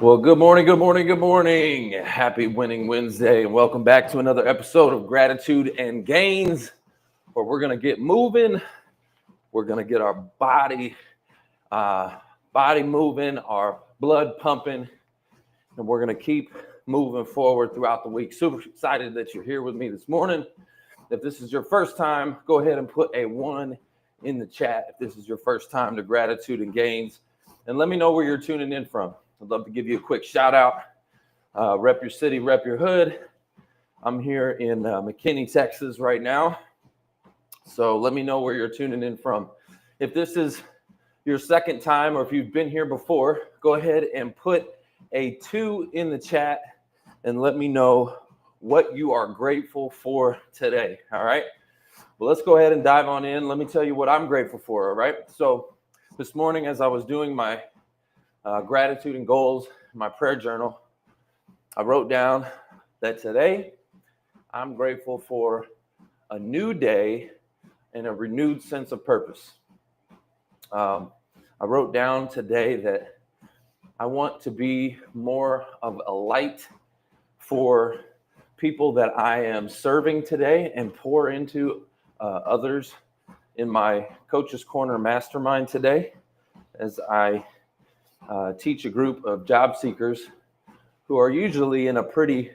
Well, good morning, good morning, good morning. Happy Winning Wednesday, and welcome back to another episode of Gratitude and Gains, where we're going to get moving. We're going to get our body moving, our blood pumping, and we're going to keep moving forward throughout the week. Super excited that you're here with me this morning. If this is your first time, go ahead and put a 1 in the chat if this is your first time to Gratitude and Gains, and let me know where you're tuning in from. I'd love to give you a quick shout out. Rep your city, rep your hood. I'm here in McKinney, Texas right now. So let me know where you're tuning in from. If this is your second time or if you've been here before, go ahead and put a 2 in the chat and let me know what you are grateful for today. All right. Well, let's go ahead and dive on in. Let me tell you what I'm grateful for. All right. So this morning, as I was doing my gratitude and goals, my prayer journal, I wrote down that today I'm grateful for a new day and a renewed sense of purpose. I wrote down today that I want to be more of a light for people that I am serving today and pour into others in my Coach's Corner Mastermind today as I teach a group of job seekers who are usually in a pretty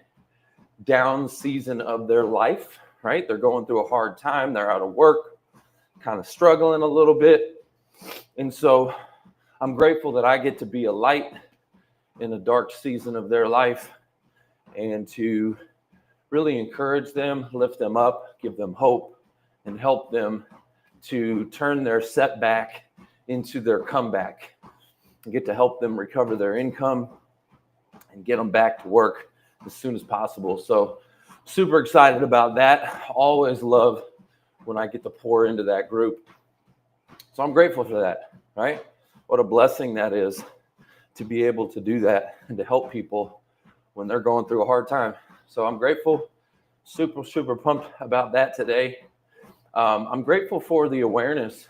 down season of their life, right? They're going through a hard time. They're out of work, kind of struggling a little bit. And so I'm grateful that I get to be a light in a dark season of their life and to really encourage them, lift them up, give them hope, and help them to turn their setback into their comeback. And get to help them recover their income and get them back to work as soon as possible. So super excited about that. Always love when I get to pour into that group. So I'm grateful for that, right? What a blessing that is to be able to do that and to help people when they're going through a hard time. So I'm grateful, super pumped about that today. I'm grateful for the awareness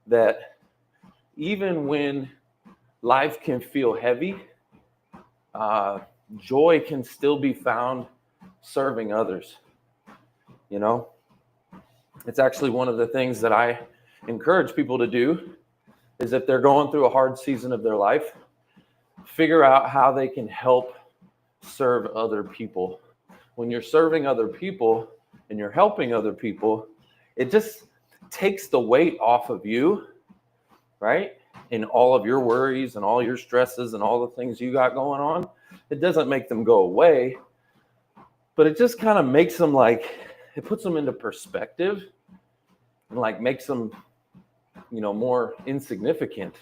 that even when life can feel heavy, joy can still be found serving others. You know, it's actually one of the things that I encourage people to do is if they're going through a hard season of their life, figure out how they can help serve other people. When you're serving other people and you're helping other people, it just takes the weight off of you, right? And all of your worries and all your stresses and all the things you got going on. It doesn't make them go away, but it just kind of makes them it puts them into perspective and makes them, more insignificant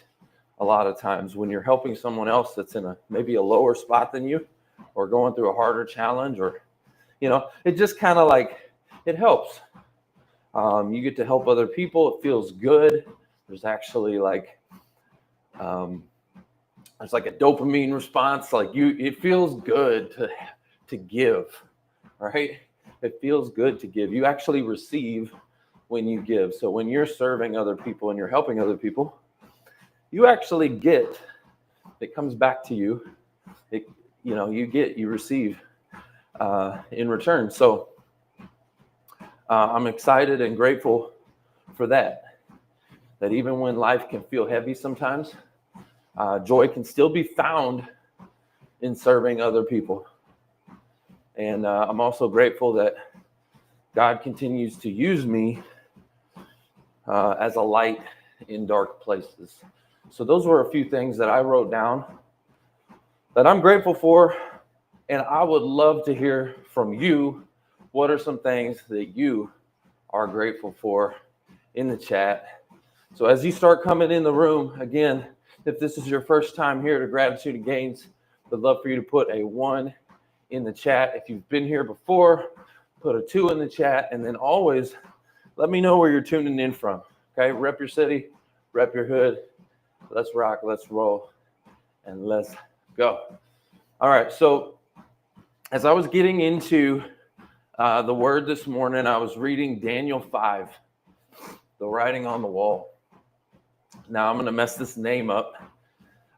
a lot of times when you're helping someone else that's in maybe a lower spot than you or going through a harder challenge or, it just kind of it helps. You get to help other people. It feels good. There's actually it's like a dopamine response. It feels good to give, right? It feels good to give. You actually receive when you give. So when you're serving other people and you're helping other people, you actually get, it comes back to you. You receive in return. So I'm excited and grateful for that even when life can feel heavy sometimes, joy can still be found in serving other people. And I'm also grateful that God continues to use me as a light in dark places. So those were a few things that I wrote down that I'm grateful for. And I would love to hear from you. What are some things that you are grateful for in the chat? So as you start coming in the room, again, if this is your first time here to Gratitude and Gains, I'd love for you to put a 1 in the chat. If you've been here before, put a 2 in the chat. And then always let me know where you're tuning in from. Okay, rep your city, rep your hood. Let's rock, let's roll, and let's go. All right, so as I was getting into the word this morning, I was reading Daniel 5, the writing on the wall. Now I'm going to mess this name up,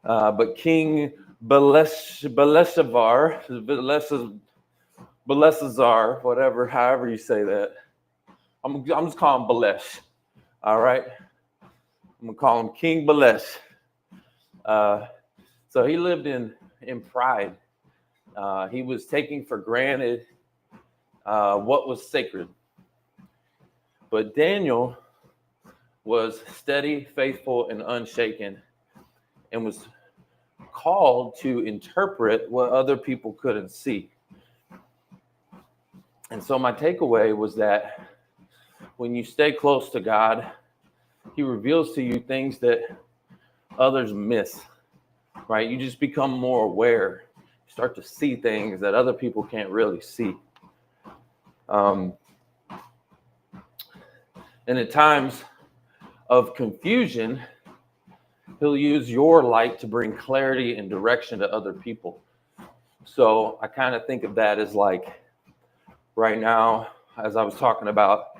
but King Beleshazar, whatever, however you say that. I'm just calling him Belesh. All right. I'm gonna call him King Belesh. So he lived in pride. He was taking for granted what was sacred. But Daniel was steady, faithful, and unshaken, and was called to interpret what other people couldn't see. And so my takeaway was that when you stay close to God, he reveals to you things that others miss, right? You just become more aware. You start to see things that other people can't really see. And at times of confusion, he'll use your light to bring clarity and direction to other people. So I kind of think of that as like right now, as I was talking about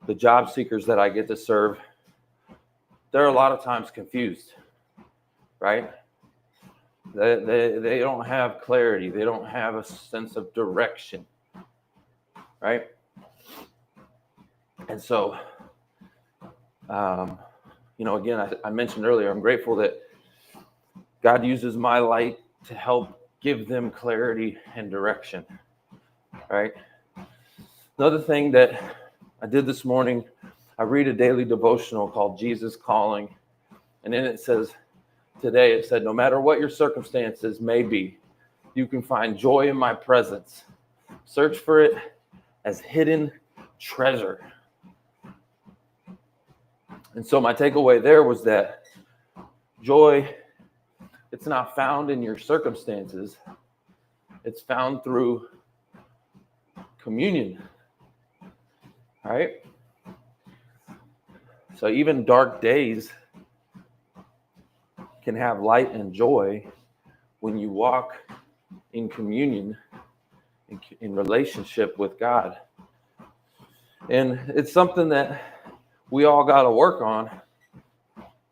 the job seekers that I get to serve, they're a lot of times confused, right? They don't have clarity. They don't have a sense of direction, right? And so, again, I mentioned earlier, I'm grateful that God uses my light to help give them clarity and direction, right? Another thing that I did this morning, I read a daily devotional called Jesus Calling. And then it says, today it said, no matter what your circumstances may be, you can find joy in my presence. Search for it as hidden treasure. And so my takeaway there was that joy, it's not found in your circumstances. It's found through communion, right? So even dark days can have light and joy when you walk in communion, in relationship with God. And it's something that we all got to work on.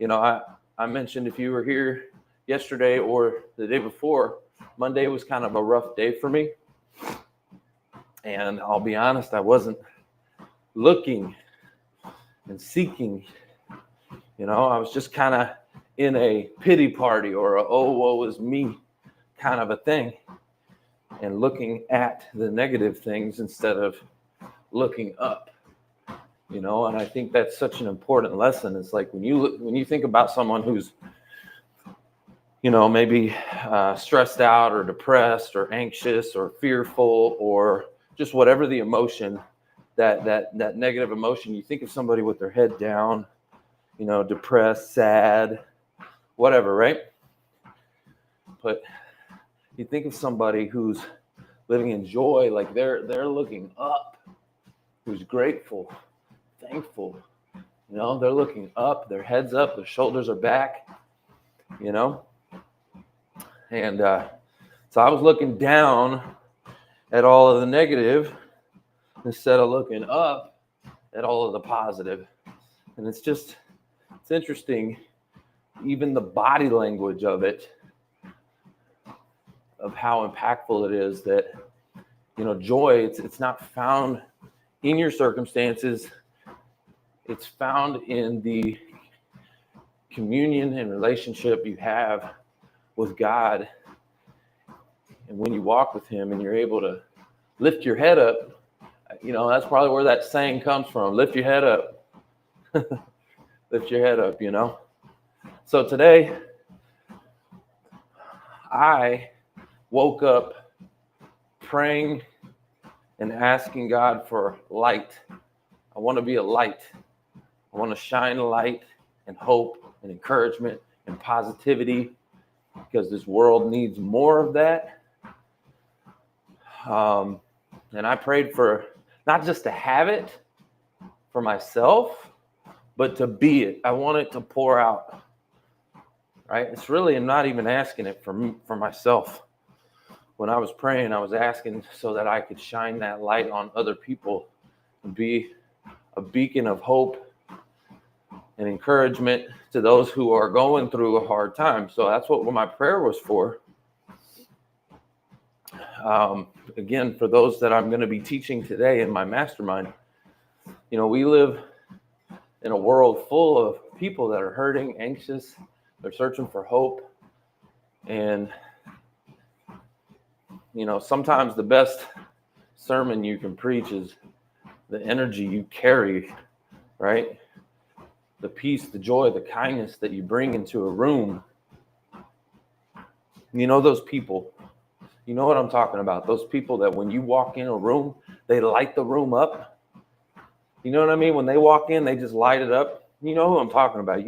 I mentioned if you were here yesterday or the day before, Monday was kind of a rough day for me. And I'll be honest, I wasn't looking and seeking. I was just kind of in a pity party or a oh, woe is me kind of a thing, and looking at the negative things instead of looking up. And I think that's such an important lesson. It's like when you think about someone who's, maybe stressed out or depressed or anxious or fearful or just whatever the emotion, that negative emotion, you think of somebody with their head down, depressed, sad, whatever, right? But you think of somebody who's living in joy, like they're looking up, who's grateful, thankful. They're looking up, their head's up, their shoulders are back, And so I was looking down at all of the negative instead of looking up at all of the positive. And it's interesting, even the body language of it, of how impactful it is that, joy, it's not found in your circumstances. It's found in the communion and relationship you have with God. And when you walk with him and you're able to lift your head up, that's probably where that saying comes from. Lift your head up. Lift your head up, So today, I woke up praying and asking God for light. I want to be a light. I want to shine light and hope and encouragement and positivity, because this world needs more of that. And I prayed for not just to have it for myself, but to be it. I want it to pour out, right? It's really, I'm not even asking it for myself. When I was praying, I was asking so that I could shine that light on other people and be a beacon of hope and encouragement to those who are going through a hard time. So that's what my prayer was for. Again, for those that I'm going to be teaching today in my mastermind, we live in a world full of people that are hurting, anxious, they're searching for hope. And, sometimes the best sermon you can preach is the energy you carry, right? The peace, the joy, the kindness that you bring into a room. Those people, you know what I'm talking about. Those people that when you walk in a room, they light the room up. You know what I mean? When they walk in, they just light it up. You know who I'm talking about.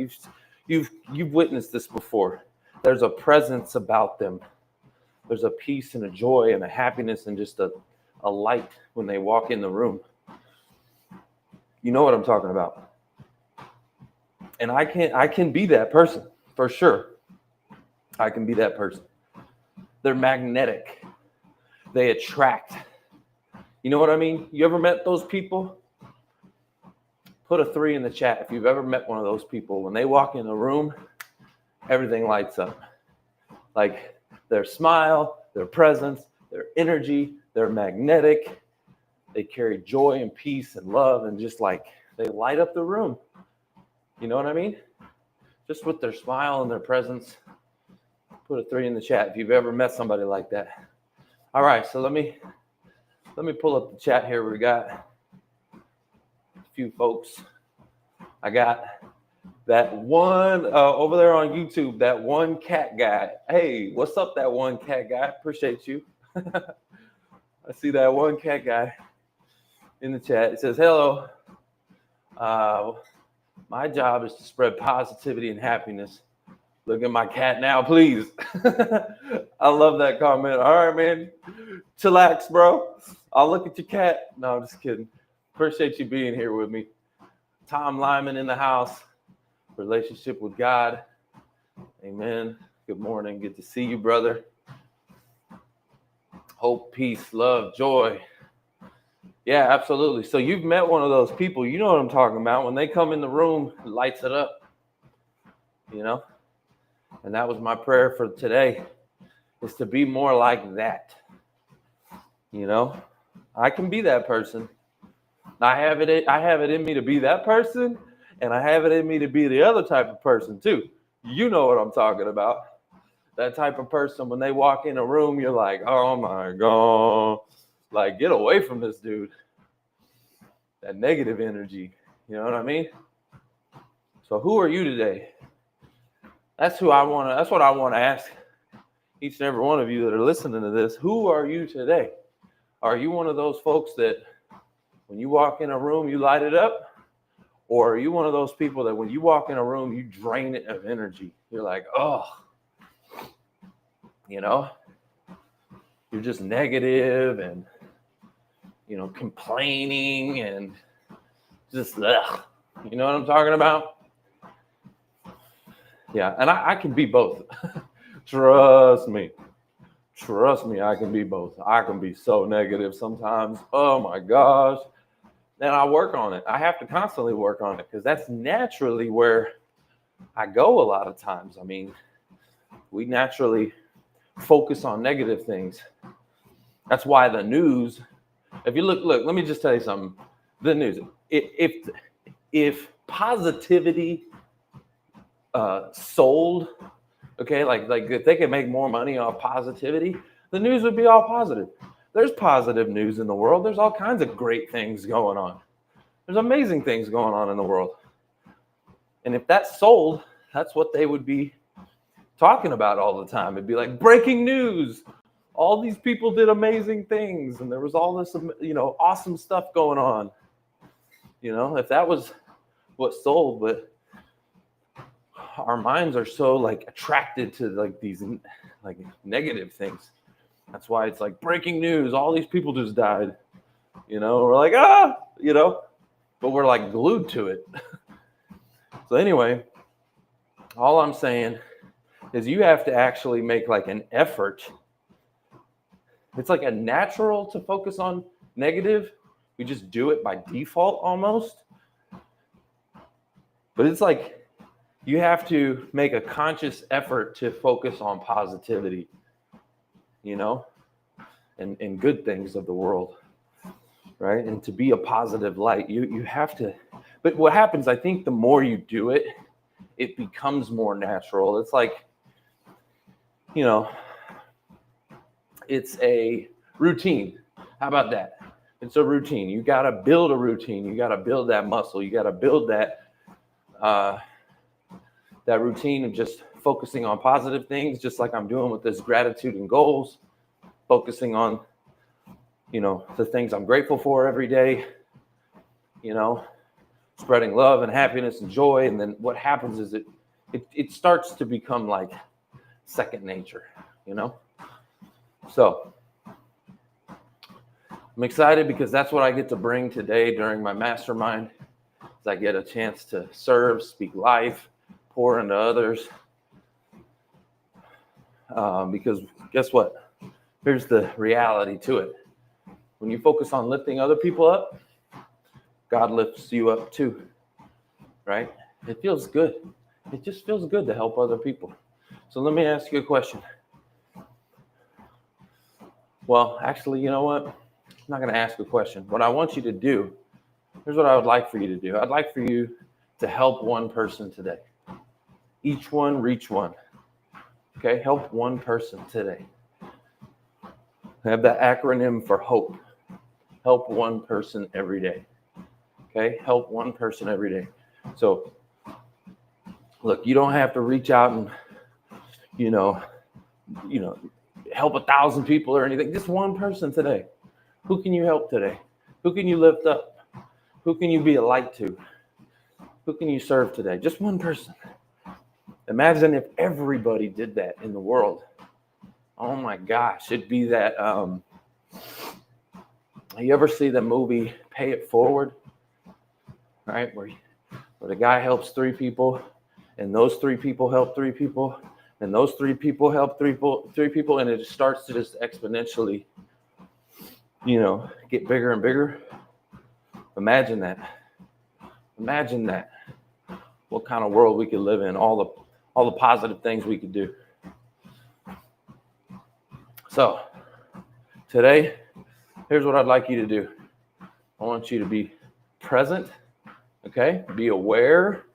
You've witnessed this before. There's a presence about them. There's a peace and a joy and a happiness and just a light when they walk in the room. You know what I'm talking about. And I can be that person for sure. I can be that person. They're magnetic. They attract. You know what I mean? You ever met those people? Put a 3 in the chat if you've ever met one of those people. When they walk in the room, everything lights up. Like their smile, their presence, their energy, they're magnetic. They carry joy and peace and love and just like they light up the room. You know what I mean? Just with their smile and their presence. Put a 3 in the chat if you've ever met somebody like that. All right, so let me pull up the chat here. We got a few folks. I got that one over there on YouTube, that one cat guy. Hey, what's up, that one cat guy? Appreciate you. I see that one cat guy in the chat. It says, hello. My job is to spread positivity and happiness. Look at my cat now, please. I love that comment. All right, man. Chillax, bro. I'll look at your cat. No, I'm just kidding. Appreciate you being here with me. Tom Lyman in the house. Relationship with God. Amen. Good morning. Good to see you, brother. Hope, peace, love, joy. Yeah, absolutely. So you've met one of those people. You know what I'm talking about. When they come in the room, it lights it up. And that was my prayer for today, is to be more like that. I can be that person. I have it in me to be that person, and I have it in me to be the other type of person too. You know what I'm talking about. That type of person, when they walk in a room, you're like, oh my God, like get away from this dude. That negative energy, you know what I mean? So who are you today? That's what I want to ask each and every one of you that are listening to this. Who are you today? Are you one of those folks that when you walk in a room, you light it up? Or are you one of those people that when you walk in a room, you drain it of energy? You're like, oh, you're just negative and, complaining and just, ugh. You know what I'm talking about? Yeah, and I can be both. Trust me, I can be both. I can be so negative sometimes. Oh my gosh. And I work on it. I have to constantly work on it because that's naturally where I go a lot of times. I mean, we naturally focus on negative things. That's why the news, if you look, let me just tell you something. The news, if positivity sold, okay, like if they could make more money off positivity, the news would be all positive. There's positive news in the world. There's all kinds of great things going on. There's amazing things going on in the world. And if that's sold, that's what they would be talking about all the time. It'd be like breaking news. All these people did amazing things, and there was all this, awesome stuff going on. If that was what sold, but our minds are so like attracted to like these like negative things. That's why it's like breaking news. All these people just died. We're like, but we're like glued to it. So anyway, all I'm saying is you have to actually make like an effort. It's like a natural to focus on negative. We just do it by default almost. But it's like you have to make a conscious effort to focus on positivity, and good things of the world, right? And to be a positive light, you have to. But what happens, I think, the more you do it, it becomes more natural. It's like, it's a routine. How about that? It's a routine. You got to build a routine. You got to build that muscle. You got to build that routine of just focusing on positive things, just like I'm doing with this gratitude and goals, focusing on, the things I'm grateful for every day, spreading love and happiness and joy. And then what happens is it starts to become like second nature, So I'm excited because that's what I get to bring today during my mastermind. Is I get a chance to serve, speak life, pour into others. Because guess what? Here's the reality to it. When you focus on lifting other people up, God lifts you up too, right? It feels good. It just feels good to help other people. So let me ask you a question. Well, actually, you know what? I'm not going to ask a question. What I want you to do, here's what I would like for you to do. I'd like for you to help one person today. Each one, reach one. Okay, help one person today. I have that acronym for HOPE. Help one person every day. Okay, help one person every day. So, look, you don't have to reach out and, help 1,000 people or anything. Just one person today. Who can you help today? Who can you lift up? Who can you be a light to? Who can you serve today? Just one person. Imagine if everybody did that in the world. Oh my gosh, it'd be that. You ever see the movie Pay It Forward? Right, where the guy helps 3 people, and those 3 people help 3 people, and those 3 people help 3 people, and it just starts to just exponentially, get bigger and bigger. Imagine that. Imagine that. What kind of world we could live in, all the positive things we could do. So today, here's what I'd like you to do. I want you to be present, okay? Be aware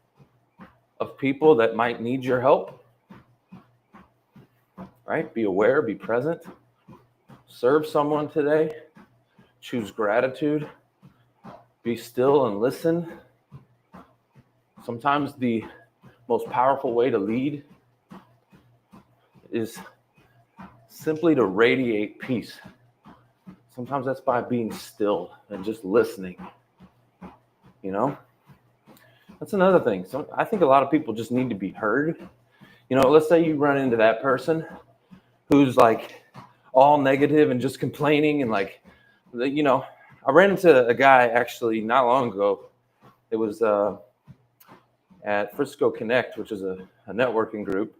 of people that might need your help, right? Be aware, be present. Serve someone today. Choose gratitude. Be still and listen. Sometimes the most powerful way to lead is simply to radiate peace. Sometimes that's by being still and just listening. That's another thing. So I think a lot of people just need to be heard. Let's say you run into that person who's like all negative and just complaining and like, I ran into a guy actually not long ago. It was at Frisco Connect, which is a networking group.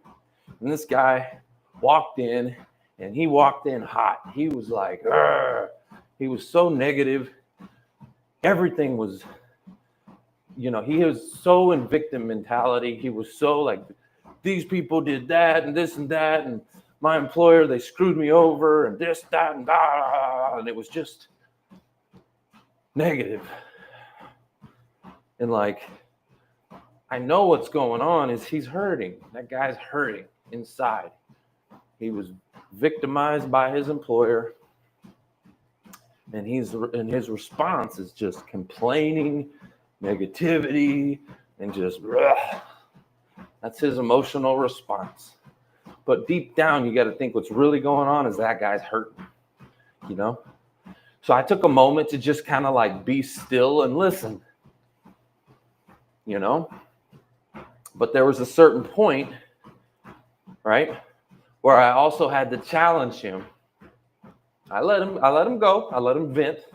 And this guy walked in, and he walked in hot. He was like, Argh. He was so negative. Everything was, he was so in victim mentality. He was so like, these people did that and this and that, and my employer, they screwed me over, and this, that, and that. And it was just negative. And like, I know what's going on is he's hurting. That guy's hurting inside. He was victimized by his employer, and his response is just complaining, negativity, and just that's his emotional response. But deep down, you got to think what's really going on is that guy's hurting, So I took a moment to just kind of like be still and listen, But there was a certain point, right, where I also had to challenge him. I let him go. I let him vent.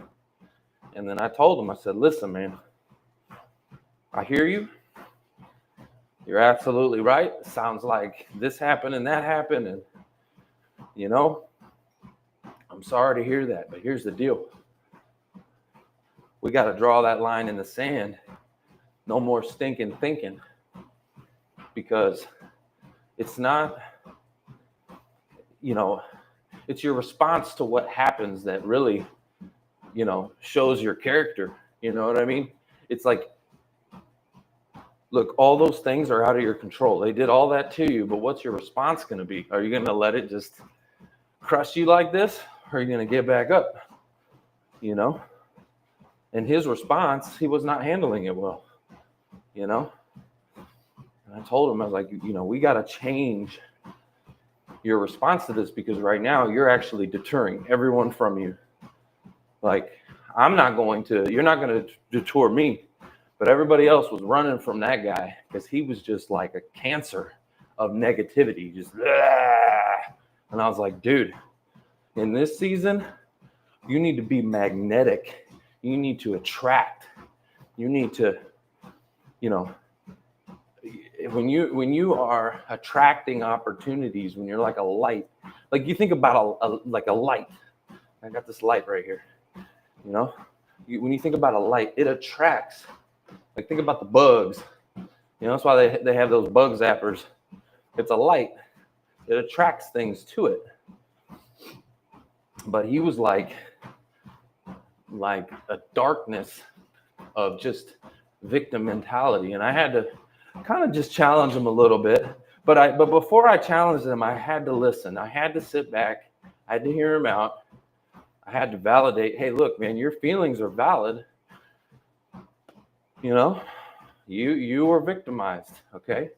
And then I told him, I said, listen, man, I hear you. You're absolutely right. It sounds like this happened and that happened. And, I'm sorry to hear that. But here's the deal. We got to draw that line in the sand. No more stinking thinking. Because it's not, It's your response to what happens that really, shows your character. You know what I mean? It's like, look, all those things are out of your control. They did all that to you, but what's your response going to be? Are you going to let it just crush you like this? Or are you going to get back up? And his response, he was not handling it well, And I told him, I was like, we got to change your response to this, because right now you're actually deterring everyone from you. Like, you're not going to deter me. But everybody else was running from that guy because he was just like a cancer of negativity. Just, and I was like, dude, in this season, you need to be magnetic. You need to attract. You need to, when you are attracting opportunities, when you're like a light, like you think about a light. I got this light right here. When you think about a light, it attracts. Like, think about the bugs. That's why they have those bug zappers. It's a light. It attracts things to it. But he was like a darkness of just victim mentality. And I had to kind of just challenge him a little bit. But before I challenged him, I had to listen. I had to sit back. I had to hear him out. I had to validate, hey, look, man, your feelings are valid. You were victimized, okay?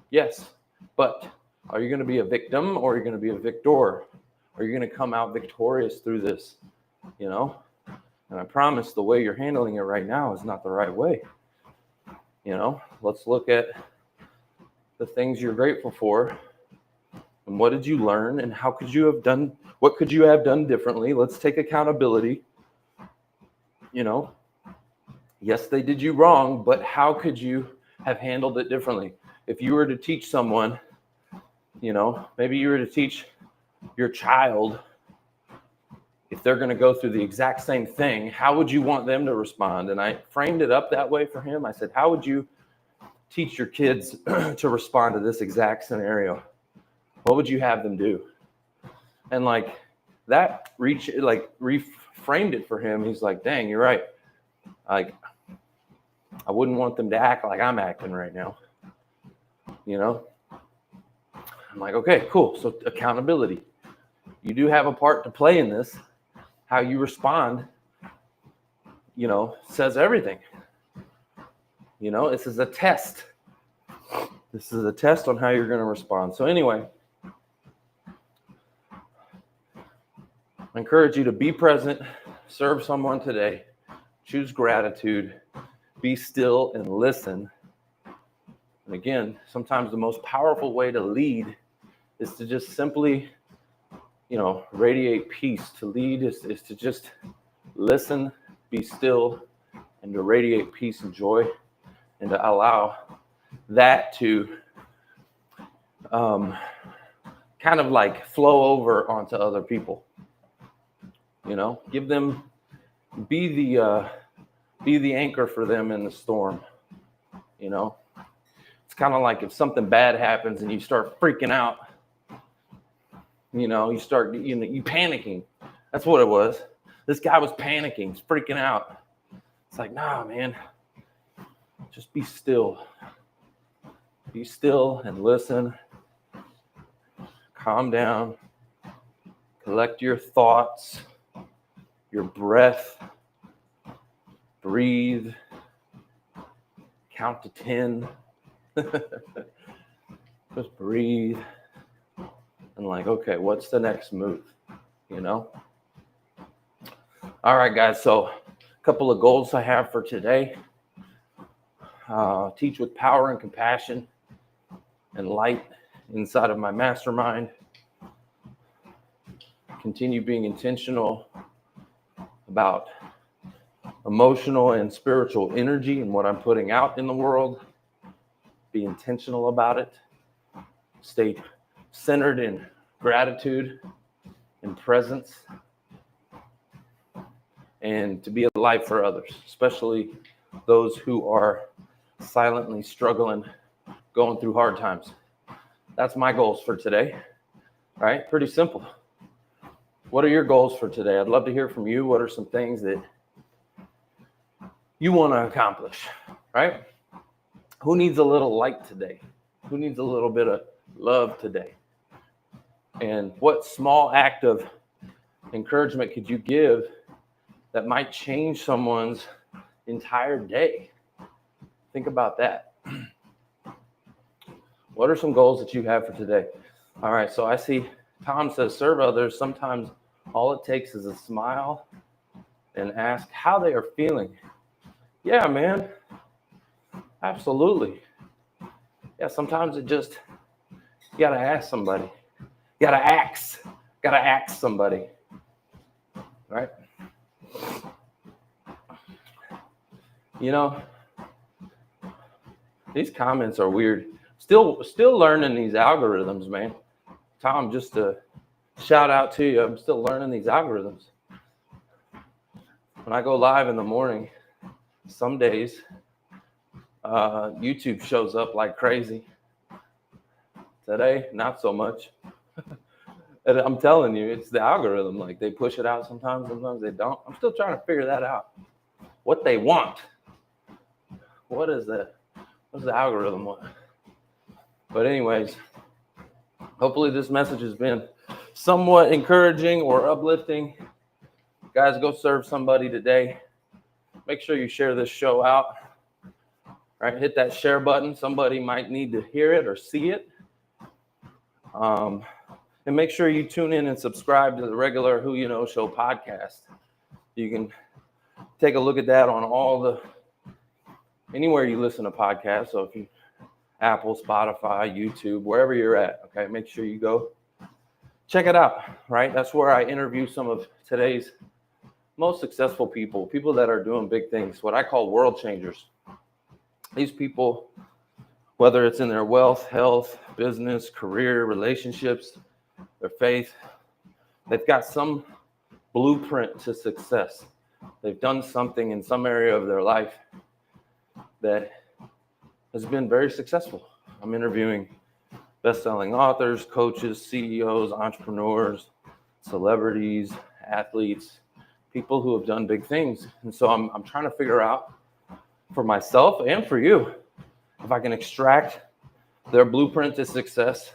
Yes, but are you going to be a victim, or are you going to be a victor? Are you going to come out victorious through this? And I promise the way you're handling it right now is not the right way. Let's look at the things you're grateful for, and what did you learn, and what could you have done differently? Let's take accountability. Yes, they did you wrong, but how could you have handled it differently? If you were to teach someone, maybe you were to teach your child, if they're going to go through the exact same thing, how would you want them to respond? And I framed it up that way for him. I said, how would you teach your kids to respond to this exact scenario? What would you have them do? And that reframed it for him. He's like, dang, you're right. I wouldn't want them to act like I'm acting right now. I'm like, okay, cool. So accountability. You do have a part to play in this. How you respond, says everything. This is a test. This is a test on how you're going to respond. So anyway, I encourage you to be present, serve someone today, choose gratitude, be still and listen. And again, sometimes the most powerful way to lead is to just simply, radiate peace. To lead is to just listen, be still, and to radiate peace and joy, and to allow that to kind of flow over onto other people. Give them, be the anchor for them in the storm. It's kind of like if something bad happens and you start freaking out, you start, you panicking. That's what it was. This guy was panicking, he's freaking out. It's like, nah, man, just be still. Be still and listen. Calm down. Collect your thoughts, your breath. Breathe. Count to 10. Just breathe. And okay, what's the next move? All right, guys. So a couple of goals I have for today. Teach with power and compassion and light inside of my mastermind. Continue being intentional about emotional and spiritual energy and what I'm putting out in the world. Be intentional about it. Stay centered in gratitude and presence. And to be a light for others, especially those who are silently struggling, going through hard times. That's my goals for today. All right, pretty simple. What are your goals for today? I'd love to hear from you. What are some things that you want to accomplish, right? Who needs a little light today? Who needs a little bit of love today? And what small act of encouragement could you give that might change someone's entire day? Think about that. What are some goals that you have for today? All right, so I see Tom says, serve others. Sometimes all it takes is a smile and ask how they are feeling. Yeah, man. Absolutely. Yeah, sometimes it just, you got to ask somebody. You got to ask somebody. Right? You know, these comments are weird. Still learning these algorithms, man. Tom, just to shout out to you, I'm still learning these algorithms. When I go live in the morning, some days YouTube shows up like crazy. Today, not so much. And I'm telling you, it's the algorithm. Like, they push it out sometimes they don't. I'm still trying to figure that out. What they want. What does the algorithm want? But anyways, hopefully this message has been somewhat encouraging or uplifting. Guys, go serve somebody today. Make sure you share this show out. Right? Hit that share button. Somebody might need to hear it or see it. And make sure you tune in and subscribe to the regular Who You Know Show podcast. You can take a look at that on anywhere you listen to podcasts. So if you Apple, Spotify, YouTube, wherever you're at, okay, make sure you go check it out, right? That's where I interview some of today's most successful people that are doing big things, what I call world changers. These people, whether it's in their wealth, health, business, career, relationships, their faith, they've got some blueprint to success. They've done something in some area of their life that has been very successful. I'm interviewing best-selling authors, coaches, CEOs, entrepreneurs, celebrities, athletes, people who have done big things. And so I'm trying to figure out for myself and for you if I can extract their blueprint to success,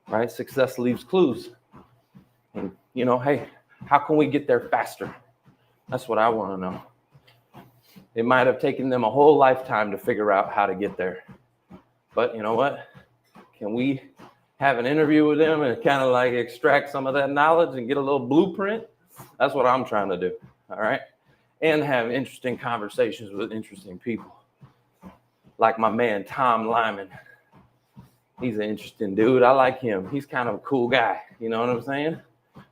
right? Success leaves clues. And, hey, how can we get there faster? That's what I want to know. It might have taken them a whole lifetime to figure out how to get there. But you know what? Can we have an interview with them and kind of like extract some of that knowledge and get a little blueprint? That's what I'm trying to do. All right. And have interesting conversations with interesting people. Like my man, Tom Lyman. He's an interesting dude. I like him. He's kind of a cool guy. You know what I'm saying?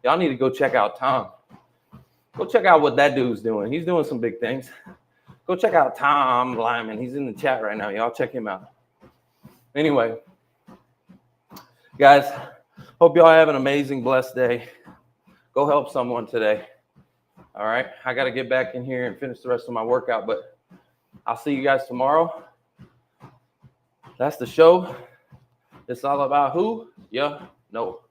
Y'all need to go check out Tom. Go check out what that dude's doing. He's doing some big things. Go check out Tom Lyman. He's in the chat right now. Y'all check him out. Anyway, guys, hope y'all have an amazing, blessed day. Go help someone today. All right. I got to get back in here and finish the rest of my workout, but I'll see you guys tomorrow. That's the show. It's all about who you know.